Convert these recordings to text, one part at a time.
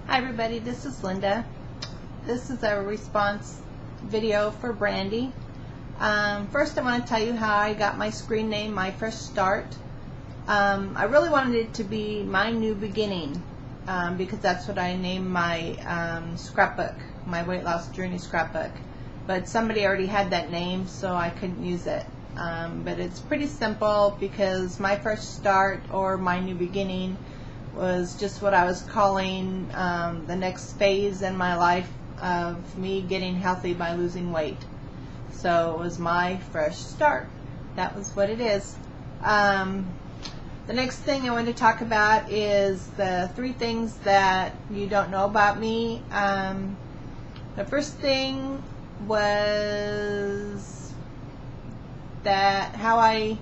Hi everybody, this is Linda. This is a response video for Brandy. First I want to tell you how I got my screen name, My Fresh Start. I really wanted it to be My New Beginning because that's what I named my scrapbook, my weight loss journey scrapbook. But somebody already had that name, so I couldn't use it. But it's pretty simple because My Fresh Start or My New Beginning was just what I was calling the next phase in my life of me getting healthy by losing weight. So it was my fresh start. That was what it is. The next thing I want to talk about is the 3 things that you don't know about me. The first thing was that how I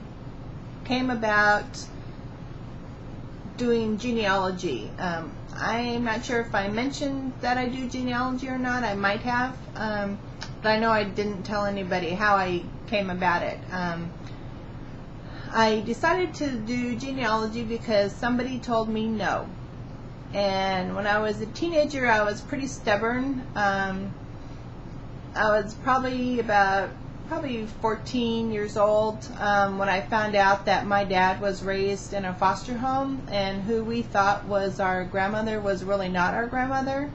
came about doing genealogy. I'm not sure if I mentioned that I do genealogy or not. I might have, but I know I didn't tell anybody how I came about it. I decided to do genealogy because somebody told me no. And when I was a teenager, I was pretty stubborn. I was probably 14 years old when I found out that my dad was raised in a foster home, and who we thought was our grandmother was really not our grandmother.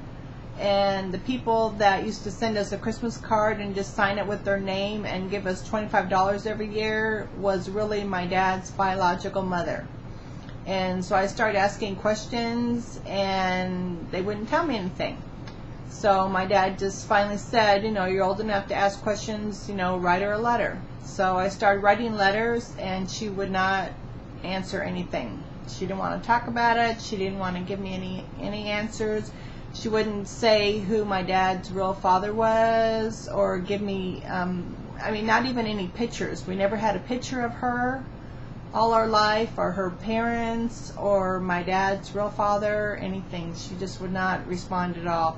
And the people that used to send us a Christmas card and just sign it with their name and give us $25 every year was really my dad's biological mother. And so I started asking questions and they wouldn't tell me anything. So my dad just finally said, you're old enough to ask questions, write her a letter. So I started writing letters and she would not answer anything. She didn't want to talk about it. She didn't want to give me any answers. She wouldn't say who my dad's real father was or give me, not even any pictures. We never had a picture of her all our life, or her parents, or my dad's real father, anything. She just would not respond at all.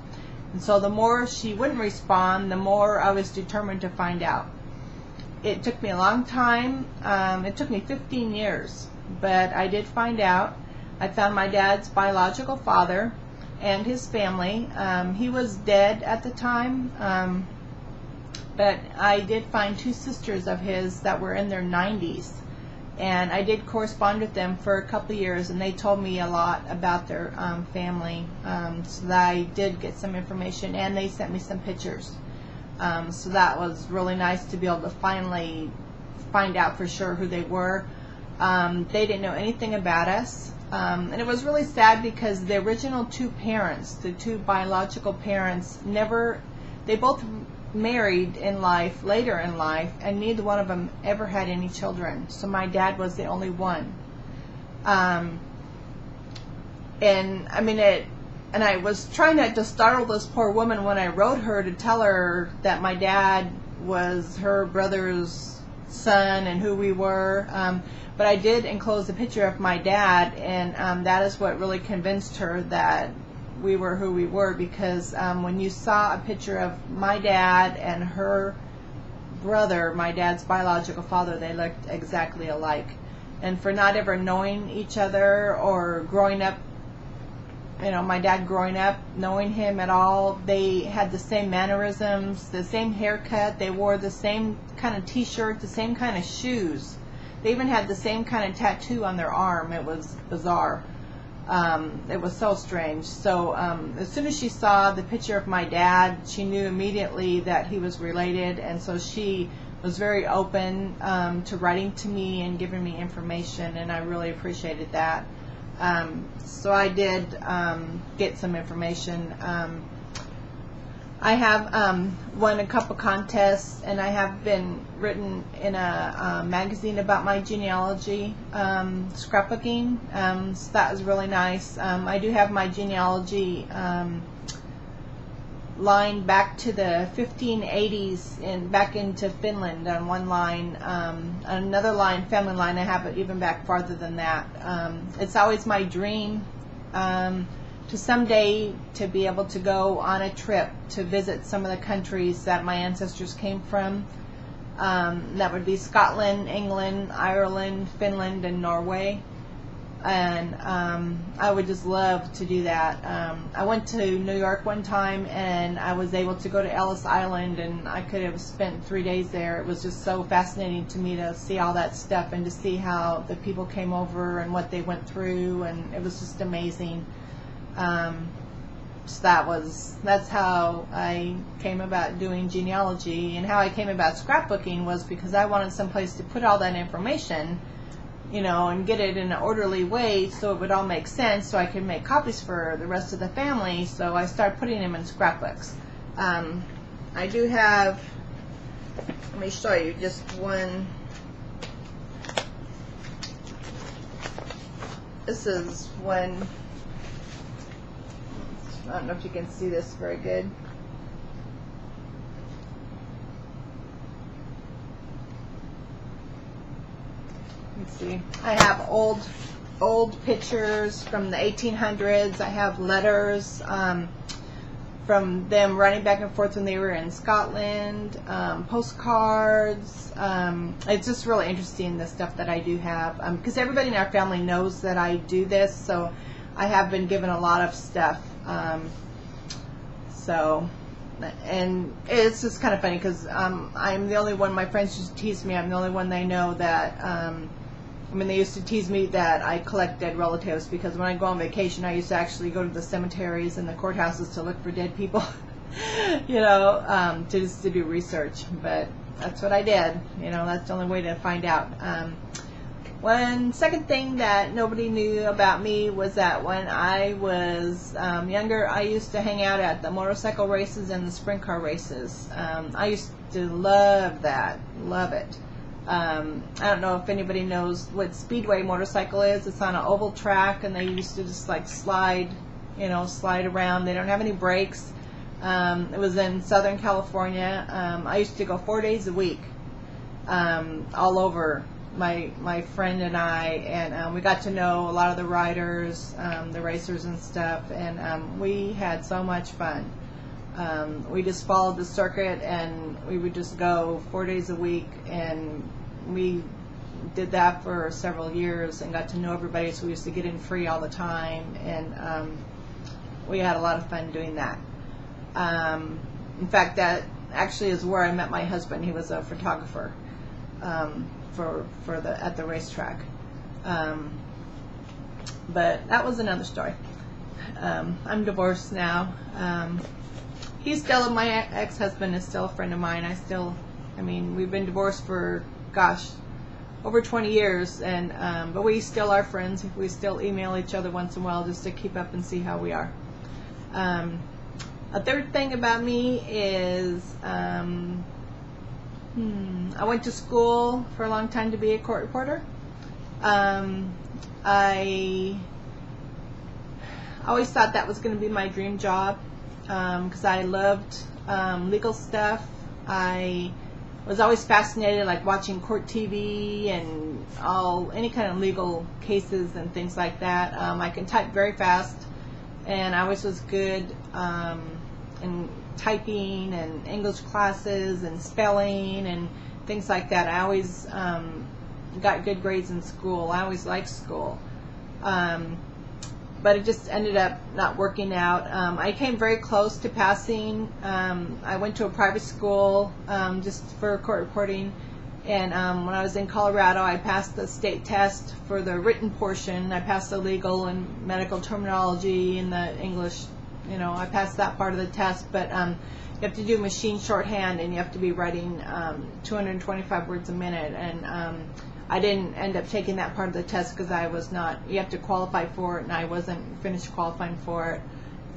And so the more she wouldn't respond, the more I was determined to find out. It took me a long time. It took me 15 years, but I did find out. I found my dad's biological father and his family. He was dead at the time, but I did find 2 sisters of his that were in their 90s. And I did correspond with them for a couple of years, and they told me a lot about their family, so that I did get some information, and they sent me some pictures. So that was really nice to be able to finally find out for sure who they were. They didn't know anything about us, and it was really sad because the original 2 parents, the 2 biological parents, they both married later in life, and neither one of them ever had any children. So my dad was the only one. And I was trying not to startle this poor woman when I wrote her to tell her that my dad was her brother's son and who we were. But I did enclose a picture of my dad, and that is what really convinced her that we were who we were, because when you saw a picture of my dad and her brother, my dad's biological father, they looked exactly alike. And for not ever knowing each other or growing up, my dad growing up, knowing him at all, they had the same mannerisms, the same haircut, they wore the same kind of t-shirt, the same kind of shoes. They even had the same kind of tattoo on their arm. It was bizarre. It was so strange. So as soon as she saw the picture of my dad, she knew immediately that he was related, and so she was very open to writing to me and giving me information, and I really appreciated that. So I did get some information. I have won a couple contests, and I have been written in a magazine about my genealogy scrapbooking, so that was really nice. I do have my genealogy line back to the 1580s and back into Finland on one line. Another line, family line, I have it even back farther than that. It's always my dream to someday to be able to go on a trip to visit some of the countries that my ancestors came from. That would be Scotland, England, Ireland, Finland, and Norway. And I would just love to do that. I went to New York one time, and I was able to go to Ellis Island, and I could have spent 3 days there. It was just so fascinating to me to see all that stuff and to see how the people came over and what they went through, and it was just amazing. So that's how I came about doing genealogy, and how I came about scrapbooking was because I wanted someplace to put all that information, and get it in an orderly way so it would all make sense, so I could make copies for the rest of the family. So I started putting them in scrapbooks. I do have, let me show you just one. This is one. I don't know if you can see this very good. Let's see. I have old pictures from the 1800s. I have letters from them running back and forth when they were in Scotland, postcards. It's just really interesting, the stuff that I do have, because everybody in our family knows that I do this, so I have been given a lot of stuff. And it's just kind of funny because I'm the only one, my friends just tease me, I'm the only one they know that, they used to tease me that I collect dead relatives, because when I go on vacation I used to actually go to the cemeteries and the courthouses to look for dead people, to do research. But that's what I did, that's the only way to find out. One second thing that nobody knew about me was that when I was younger, I used to hang out at the motorcycle races and the sprint car races. I used to love that, love it. I don't know if anybody knows what speedway motorcycle is. It's on an oval track, and they used to just like slide around. They don't have any brakes. It was in Southern California. I used to go 4 days a week, all over. My friend and I, and we got to know a lot of the riders, the racers and stuff, and we had so much fun. We just followed the circuit, and we would just go 4 days a week, and we did that for several years and got to know everybody, so we used to get in free all the time, and we had a lot of fun doing that. In fact, that actually is where I met my husband. He was a photographer at the racetrack. But that was another story. I'm divorced now. He's still, my ex-husband is still a friend of mine. We've been divorced for, over 20 years, and but we still are friends. We still email each other once in a while just to keep up and see how we are. A third thing about me is I went to school for a long time to be a court reporter. I always thought that was going to be my dream job, because I loved legal stuff. I was always fascinated, like watching court TV and any kind of legal cases and things like that. I can type very fast, and I always was good in typing and English classes and spelling and things like that. I always got good grades in school. I always liked school. But it just ended up not working out. I came very close to passing. I went to a private school just for court reporting, and when I was in Colorado, I passed the state test for the written portion. I passed the legal and medical terminology and the English. I passed that part of the test, but you have to do machine shorthand, and you have to be writing 225 words a minute, and I didn't end up taking that part of the test because I was not, you have to qualify for it, and I wasn't finished qualifying for it.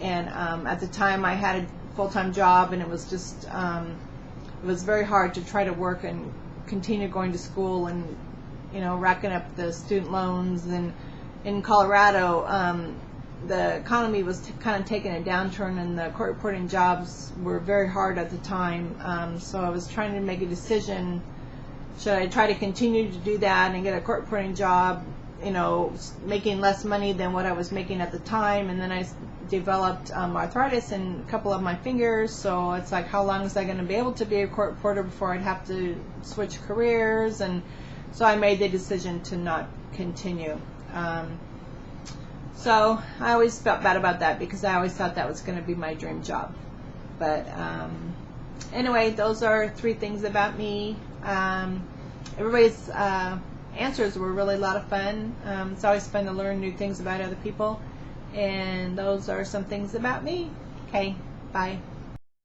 And at the time I had a full-time job, and it was just, it was very hard to try to work and continue going to school and, racking up the student loans. And in Colorado, the economy was kind of taking a downturn, and the court reporting jobs were very hard at the time. So I was trying to make a decision. Should I try to continue to do that and get a court reporting job, making less money than what I was making at the time? And then I developed arthritis in a couple of my fingers, so it's like, how long was I going to be able to be a court reporter before I'd have to switch careers? And so I made the decision to not continue. So I always felt bad about that because I always thought that was going to be my dream job. But anyway, those are 3 things about me. Everybody's answers were really a lot of fun. It's always fun to learn new things about other people. And those are some things about me. Okay, bye.